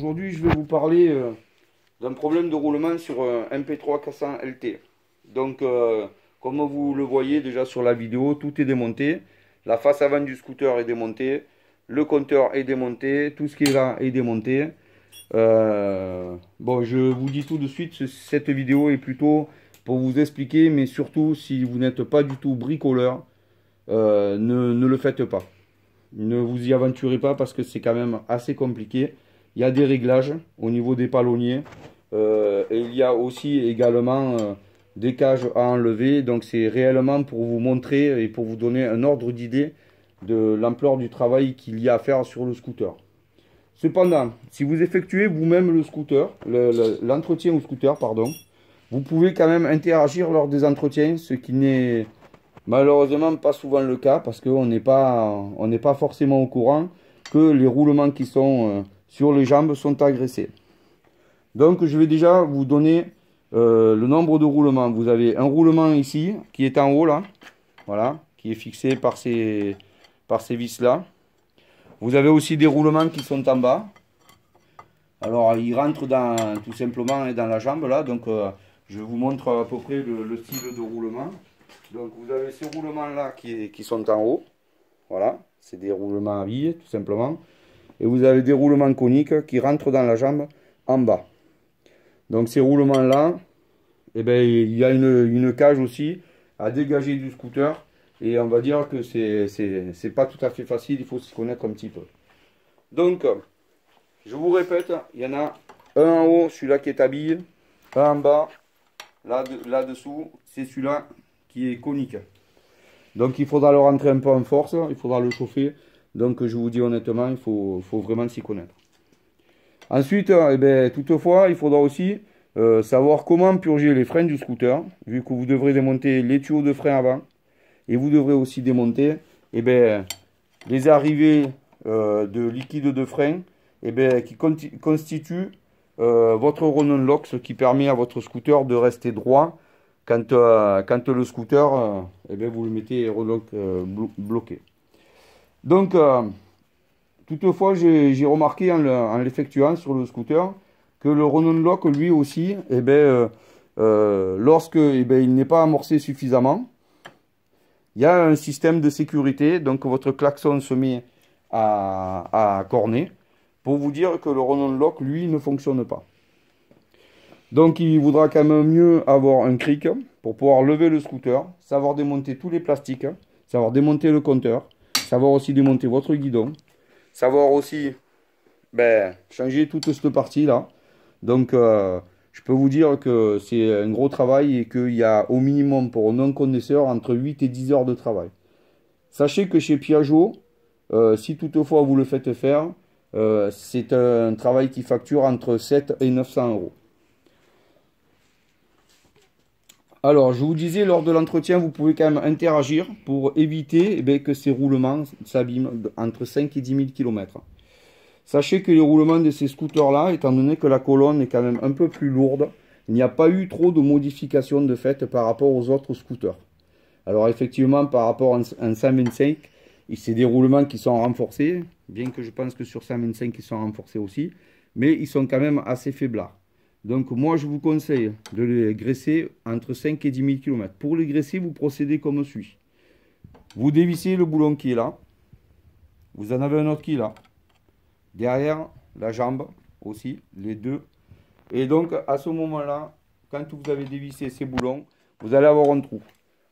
Aujourd'hui, je vais vous parler d'un problème de roulement sur un MP3 400 LT. Donc, comme vous le voyez déjà sur la vidéo, tout est démonté. La face avant du scooter est démontée. Le compteur est démonté. Tout ce qui est là est démonté. Bon, je vous dis tout de suite, cette vidéo est plutôt pour vous expliquer, mais surtout si vous n'êtes pas du tout bricoleur, ne le faites pas. Ne vous y aventurez pas parce que c'est quand même assez compliqué. Il y a des réglages au niveau des palonniers. Et il y a aussi également des cages à enlever. Donc c'est réellement pour vous montrer et pour vous donner un ordre d'idée de l'ampleur du travail qu'il y a à faire sur le scooter. Cependant, si vous effectuez vous-même le scooter, l'entretien au scooter, pardon, vous pouvez quand même interagir lors des entretiens, ce qui n'est malheureusement pas souvent le cas parce qu'on n'est pas forcément au courant que les roulements qui sont sur les jambes sont agressés. Donc je vais déjà vous donner le nombre de roulements. Vous avez un roulement ici qui est en haut là, voilà, qui est fixé par ces vis là. Vous avez aussi des roulements qui sont en bas. Alors ils rentrent tout simplement dans la jambe là, donc je vous montre à peu près le style de roulement. Donc vous avez ces roulements là qui sont en haut, voilà, c'est des roulements à billes tout simplement. Et vous avez des roulements coniques qui rentrent dans la jambe en bas. Donc ces roulements là, eh ben, il y a une cage aussi à dégager du scooter. Et on va dire que c'est pas tout à fait facile, il faut s'y connaître un petit peu. Donc, je vous répète, il y en a un en haut, celui-là qui est à billes, un en bas, là-dessous, c'est celui-là qui est conique. Donc il faudra le rentrer un peu en force, il faudra le chauffer. Donc je vous dis honnêtement, il faut vraiment s'y connaître. Ensuite, eh ben, toutefois, il faudra aussi savoir comment purger les freins du scooter, vu que vous devrez démonter les tuyaux de frein avant. Et vous devrez aussi démonter eh ben, les arrivées de liquide de frein eh ben, qui constituent votre Ronon Lock, ce qui permet à votre scooter de rester droit quand le scooter, eh ben, vous le mettez bloqué. Donc, toutefois, j'ai remarqué en l'effectuant sur le scooter que le Ronon Lock, lui aussi, eh ben, lorsque eh ben, il n'est pas amorcé suffisamment, il y a un système de sécurité. Donc, votre klaxon se met à corner pour vous dire que le Ronon Lock, lui, ne fonctionne pas. Donc, il voudra quand même mieux avoir un cric pour pouvoir lever le scooter, savoir démonter tous les plastiques, savoir démonter le compteur, savoir aussi démonter votre guidon, savoir aussi changer toute cette partie-là. Donc, je peux vous dire que c'est un gros travail et qu'il y a au minimum pour un non-connaisseur entre 8 et 10 heures de travail. Sachez que chez Piaggio, si toutefois vous le faites faire, c'est un travail qui facture entre 7 et 900 euros. Alors, je vous disais, lors de l'entretien, vous pouvez quand même interagir pour éviter que ces roulements s'abîment entre 5 et 10 000 km. Sachez que les roulements de ces scooters-là, étant donné que la colonne est quand même un peu plus lourde, il n'y a pas eu trop de modifications de fait par rapport aux autres scooters. Alors effectivement, par rapport à un 125, c'est des roulements qui sont renforcés, bien que je pense que sur 125, ils sont renforcés aussi, mais ils sont quand même assez faiblards. Donc moi, je vous conseille de les graisser entre 5 et 10 000 km. Pour les graisser, vous procédez comme suit. Vous dévissez le boulon qui est là. Vous en avez un autre qui est là. Derrière la jambe aussi, les deux. Et donc, à ce moment-là, quand vous avez dévissé ces boulons, vous allez avoir un trou.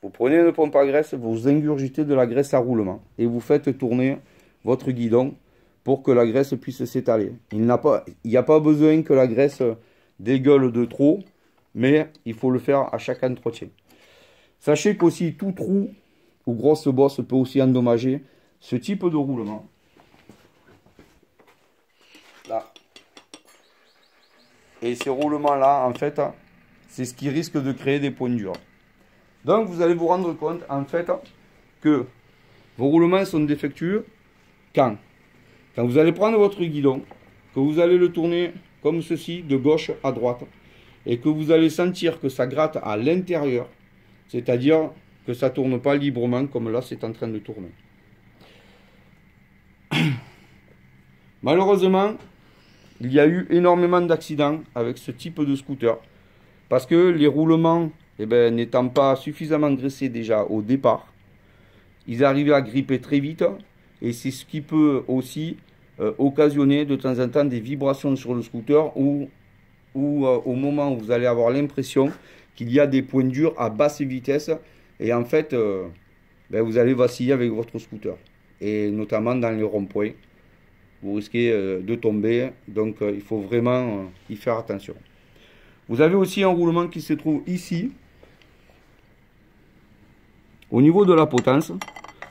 Vous prenez une pompe à graisse, vous ingurgitez de la graisse à roulement. Et vous faites tourner votre guidon pour que la graisse puisse s'étaler. Il n'y a pas besoin que la graisse dégueule de trop, mais il faut le faire à chaque entretien. Sachez qu'aussi tout trou ou grosse bosse peut aussi endommager ce type de roulement. Là. Et ces roulements-là, en fait, c'est ce qui risque de créer des points durs. Donc, vous allez vous rendre compte, en fait, que vos roulements sont défectueux quand vous allez prendre votre guidon, que vous allez le tourner comme ceci, de gauche à droite, et que vous allez sentir que ça gratte à l'intérieur, c'est-à-dire que ça ne tourne pas librement, comme là, c'est en train de tourner. Malheureusement, il y a eu énormément d'accidents avec ce type de scooter. Parce que les roulements, eh ben, n'étant pas suffisamment graissés déjà au départ, ils arrivaient à gripper très vite. Et c'est ce qui peut aussi occasionner de temps en temps des vibrations sur le scooter ou au moment où vous allez avoir l'impression qu'il y a des points durs à basse vitesse. Et en fait, ben, vous allez vaciller avec votre scooter. Et notamment dans les ronds-points. Vous risquez de tomber. Donc il faut vraiment y faire attention. Vous avez aussi un roulement qui se trouve ici, au niveau de la potence.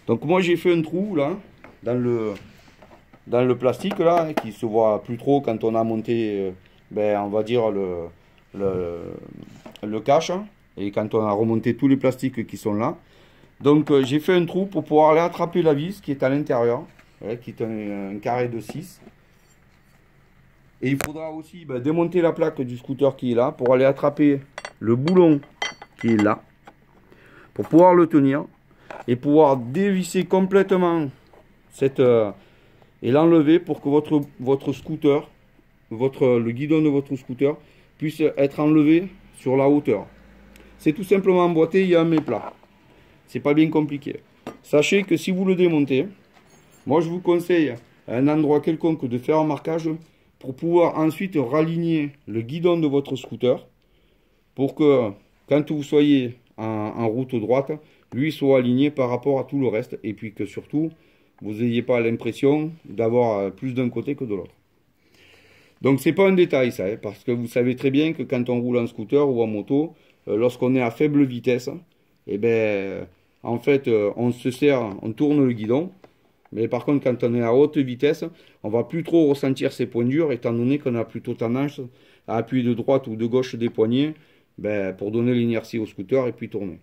Donc moi j'ai fait un trou là, dans le plastique là, qui se voit plus trop quand on a monté, ben, on va dire le cache, et quand on a remonté tous les plastiques qui sont là. Donc j'ai fait un trou pour pouvoir aller attraper la vis qui est à l'intérieur, qui est un carré de 6. Et il faudra aussi démonter la plaque du scooter qui est là pour aller attraper le boulon qui est là, pour pouvoir le tenir et pouvoir dévisser complètement et l'enlever pour que votre scooter, le guidon de votre scooter puisse être enlevé sur la hauteur. C'est tout simplement emboîté, il y a un méplat. C'est pas bien compliqué. Sachez que si vous le démontez, moi je vous conseille à un endroit quelconque de faire un marquage pour pouvoir ensuite raligner le guidon de votre scooter pour que quand vous soyez en route droite, lui soit aligné par rapport à tout le reste et puis que surtout vous n'ayez pas l'impression d'avoir plus d'un côté que de l'autre. Donc c'est pas un détail ça, parce que vous savez très bien que quand on roule en scooter ou en moto, lorsqu'on est à faible vitesse, et ben en fait on se sert, on tourne le guidon. Mais par contre, quand on est à haute vitesse, on va plus trop ressentir ces points durs, étant donné qu'on a plutôt tendance à appuyer de droite ou de gauche des poignets pour donner l'inertie au scooter et puis tourner.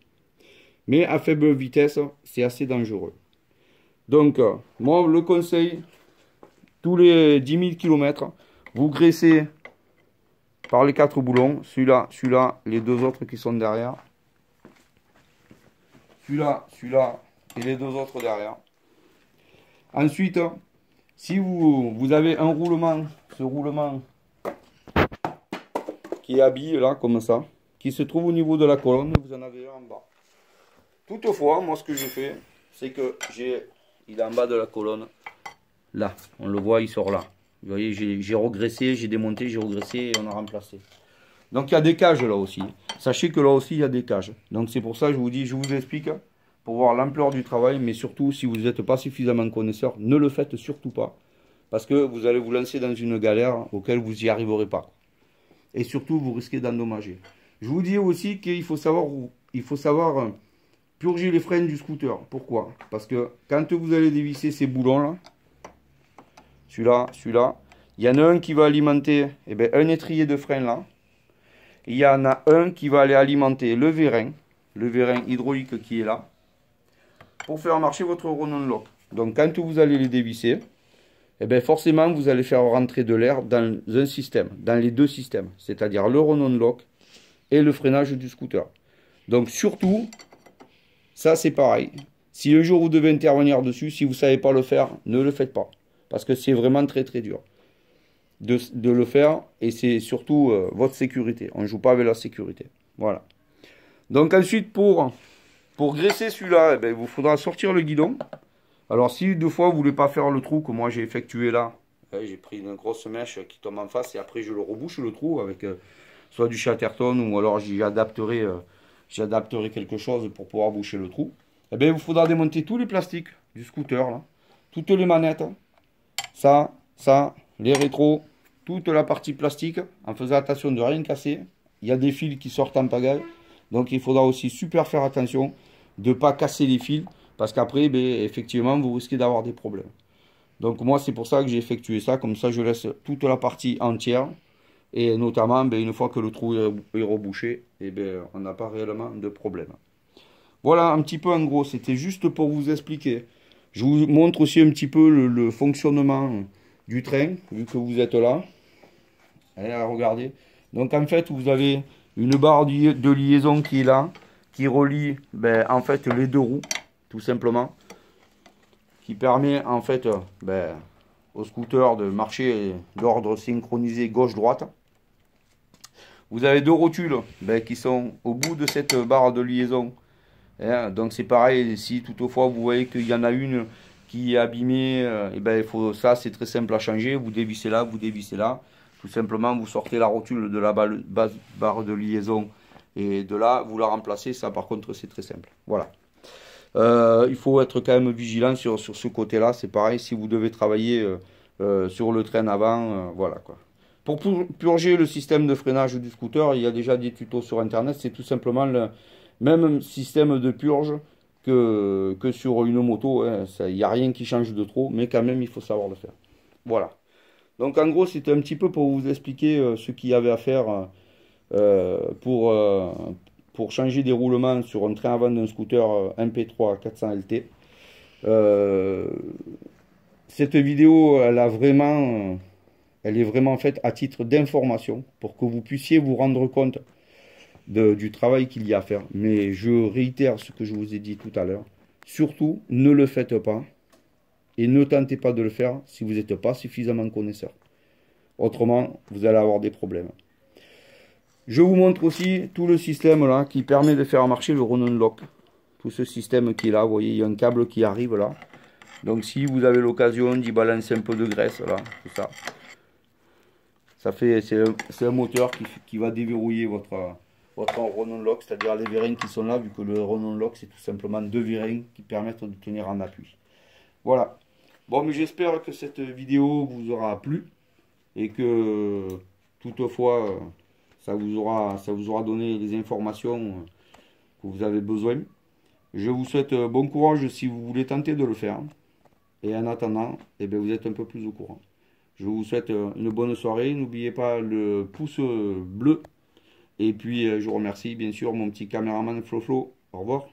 Mais à faible vitesse, c'est assez dangereux. Donc, moi, le conseil, tous les 10 000 km, vous graissez par les 4 boulons, celui-là, les deux autres qui sont derrière, celui-là et les deux autres derrière. Ensuite, si vous avez un roulement, ce roulement qui est habillé là, comme ça, qui se trouve au niveau de la colonne, vous en avez un en bas. Toutefois, moi ce que j'ai fait, c'est que il est en bas de la colonne, là, on le voit, il sort là. Vous voyez, j'ai regressé, j'ai démonté, j'ai regressé et on a remplacé. Donc il y a des cages là aussi. Sachez que là aussi il y a des cages. Donc c'est pour ça que je vous dis, je vous explique, pour voir l'ampleur du travail, mais surtout, si vous n'êtes pas suffisamment connaisseur, ne le faites surtout pas. Parce que vous allez vous lancer dans une galère auquel vous n'y arriverez pas. Et surtout, vous risquez d'endommager. Je vous dis aussi qu'il faut savoir purger les freins du scooter. Pourquoi? Parce que quand vous allez dévisser ces boulons-là, celui-là, il y en a un qui va alimenter un étrier de frein là. Il y en a un qui va aller alimenter le vérin hydraulique qui est là, pour faire marcher votre Ronon Lock. Donc quand vous allez les dévisser, forcément vous allez faire rentrer de l'air dans un système, dans les deux systèmes, c'est-à-dire le Ronon Lock et le freinage du scooter. Donc surtout, ça c'est pareil. Si le jour où vous devez intervenir dessus, si vous ne savez pas le faire, ne le faites pas. Parce que c'est vraiment très très dur de le faire, et c'est surtout votre sécurité. On ne joue pas avec la sécurité. Voilà. Donc ensuite pour graisser celui-là, il vous faudra sortir le guidon. Alors si deux fois vous ne voulez pas faire le trou que moi j'ai effectué là, j'ai pris une grosse mèche qui tombe en face et après je le rebouche le trou avec soit du Chatterton ou alors j'adapterai quelque chose pour pouvoir boucher le trou. Il vous faudra démonter tous les plastiques du scooter, là, toutes les manettes, ça, les rétros, toute la partie plastique, en faisant attention de rien casser. Il y a des fils qui sortent en pagaille. Donc il faudra aussi super faire attention de ne pas casser les fils, parce qu'après, effectivement, vous risquez d'avoir des problèmes. Donc moi, c'est pour ça que j'ai effectué ça, comme ça je laisse toute la partie entière, et notamment, une fois que le trou est rebouché, on n'a pas réellement de problème. Voilà un petit peu en gros, c'était juste pour vous expliquer. Je vous montre aussi un petit peu le fonctionnement du train, vu que vous êtes là. Allez, regardez. Donc en fait, vous avez une barre de liaison qui est là, qui relie en fait les deux roues, tout simplement, qui permet en fait au scooter de marcher d'ordre synchronisé gauche-droite. Vous avez deux rotules qui sont au bout de cette barre de liaison. Hein, donc c'est pareil, si toutefois vous voyez qu'il y en a une qui est abîmée, et il faut ça, c'est très simple à changer. Vous dévissez là, vous dévissez là. Tout simplement, vous sortez la rotule de la barre de liaison et de là, vous la remplacez. Ça, par contre, c'est très simple. Voilà. Il faut être quand même vigilant sur ce côté-là. C'est pareil, si vous devez travailler sur le train avant, voilà quoi. Pour purger le système de freinage du scooter, il y a déjà des tutos sur internet. C'est tout simplement le même système de purge que sur une moto. Hein. Il n'y a rien qui change de trop, mais quand même il faut savoir le faire. Voilà. Donc en gros, c'était un petit peu pour vous expliquer ce qu'il y avait à faire pour changer des roulements sur un train avant d'un scooter MP3 400 LT. Cette vidéo, elle est vraiment faite à titre d'information pour que vous puissiez vous rendre compte du travail qu'il y a à faire. Mais je réitère ce que je vous ai dit tout à l'heure. Surtout, ne le faites pas et ne tentez pas de le faire si vous n'êtes pas suffisamment connaisseur. Autrement, vous allez avoir des problèmes. Je vous montre aussi tout le système là qui permet de faire marcher le Ronon Lock. Tout ce système qui est là, vous voyez, il y a un câble qui arrive là. Donc si vous avez l'occasion d'y balancer un peu de graisse là, c'est ça. C'est un moteur qui va déverrouiller votre Ronon Lock, c'est-à-dire les vérins qui sont là, vu que le Ronon Lock c'est tout simplement deux vérins qui permettent de tenir en appui. Voilà. Bon, mais j'espère que cette vidéo vous aura plu et que toutefois ça vous aura donné les informations que vous avez besoin. Je vous souhaite bon courage si vous voulez tenter de le faire. Et en attendant, eh bien, vous êtes un peu plus au courant. Je vous souhaite une bonne soirée. N'oubliez pas le pouce bleu. Et puis, je remercie bien sûr mon petit caméraman Flo Flo. Au revoir.